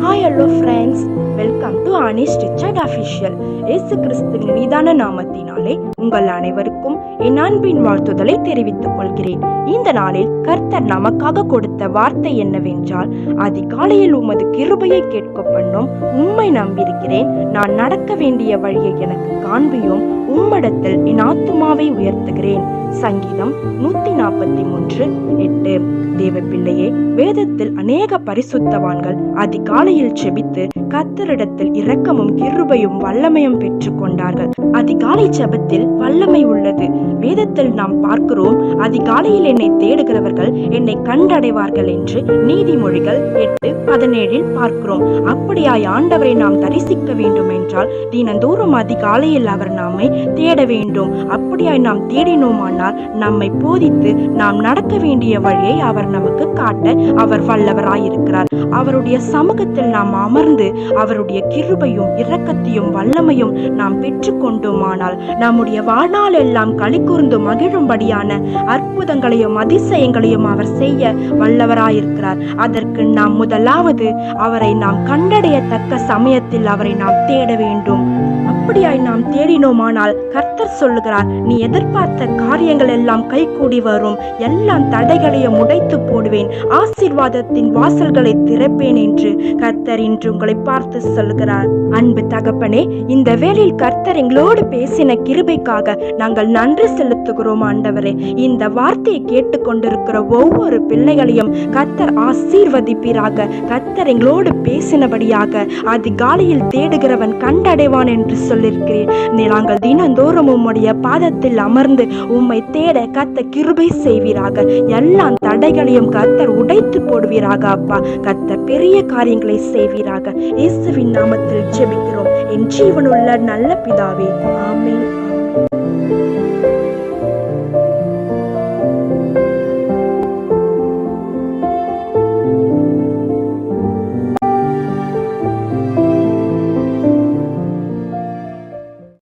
Hi hello friends, welcome to Annie's Richard official. இயேசு கிறிஸ்துவின் இனிதான நாமத்தினாலே உங்கள் அனைவருக்கும் என் அன்பின் வாழ்த்துதலை தெரிவித்துக் கொள்கிறேன். இந்த நாளில் கர்த்தர் நமக்காக கொடுத்த வார்த்தை என்னவென்றால், அதிகாலையில் உமது கிருபையை கேட்க பண்ணும், உம்மை நம்பியிருக்கிறேன். நான் நடக்க வேண்டிய வழியை எனக்கு காண்பியும், உம்மிடத்தில் என் ஆத்துமாவை உயர்த்துகிறேன். சங்கீதம் 143:8. தேவ பிள்ளையே, வேதத்தில் அநேக பரிசுத்தவான்கள் அதிகாலையில் செபித்து கர்த்தரிடத்தில் இரக்கமும் கிருபையும் வல்லமையும் பெற்றுக் கொண்டார்கள். அதிகாலை ஜெபத்தில் வல்லமை உள்ளது. வேதத்தில் நாம் பார்க்கிறோம், அதிகாலையில் என்னை தேடுகிறவர்கள் என்னை கண்டடைவார்கள் என்று நீதிமொழிகள் 8:17 பார்க்கிறோம். அப்படியாய் ஆண்டவரை நாம் தரிசிக்க வேண்டும் என்றால் தினந்தோறும் அதிகாலையில் அவர் நம்மை தேட வேண்டும். அப்படியாய் நாம் தேடினோமானால் நம்மை போதித்து நாம் நடக்க வேண்டிய வழியை அவர் நமக்கு காட்ட அவர் வல்லவராயிருக்கிறார். அவருடைய சமூகத்தில் நாம் அமர்ந்து அவருடைய கிருபையும் இரக்கத்தையும் வல்லமையும் நாம் பெற்றுக் கொண்டோமானால் நம்முடைய வாழ்நாள் எல்லாம் களி கூர்ந்து மகிழும்படியான அற்புதங்களையும் அதிசயங்களையும் அவர் செய்ய வல்லவராயிருக்கிறார். அதற்கு நாம் முதலாவது அவரை நாம் கண்டடையத்தக்க சமயத்தில் அவரை நாம் தேட வேண்டும். அப்படியாய் நாம் தேடினோமானால் கர்த்தர் சொல்லுகிறார், நீ எதிர்பார்த்த காரியங்கள் எல்லாம் கைகூடி வரும், எல்லாம் தடைகளையும் உடைத்து போடுவேன், ஆசீர்வாதத்தின் வாசல்களை திறப்பேன் என்று கர்த்தர் இன்று உங்களை பார்த்து சொல்லுகிறார். அன்பு தகப்பனே, இந்த வேளையில் கர்த்தர் எங்களோடு பேசின கிருபைக்காக நாங்கள் நன்றி செலுத்துகிறோம். ஆண்டவரே, இந்த வார்த்தையை கேட்டுக்கொண்டிருக்கிற ஒவ்வொரு பிள்ளைகளையும் கர்த்தர் ஆசீர்வதிப்பீராக. கர்த்தர் எங்களோடு பேசினபடியாக அதிகாலையில் தேடுகிறவன் கண்டடைவான் என்று சொல்லியிருக்கிறேன். நாங்கள் தினந்தோறும் உம்முடைய பாதத்தில் அமர்ந்து உம்மை தேட கர்த்தர் கிருபை செய்வீராக. எல்லா தடைகளையும் கர்த்தர் உடைத்து போடுவீராக. அப்பா, கர்த்தர் பெரிய காரியங்களை செய்வீராக. இயேசுவின் நாமத்தில் ஜெபிக்கிறோம் என் ஜீவனுள்ள நல்ல பிதாவே, ஆமென்.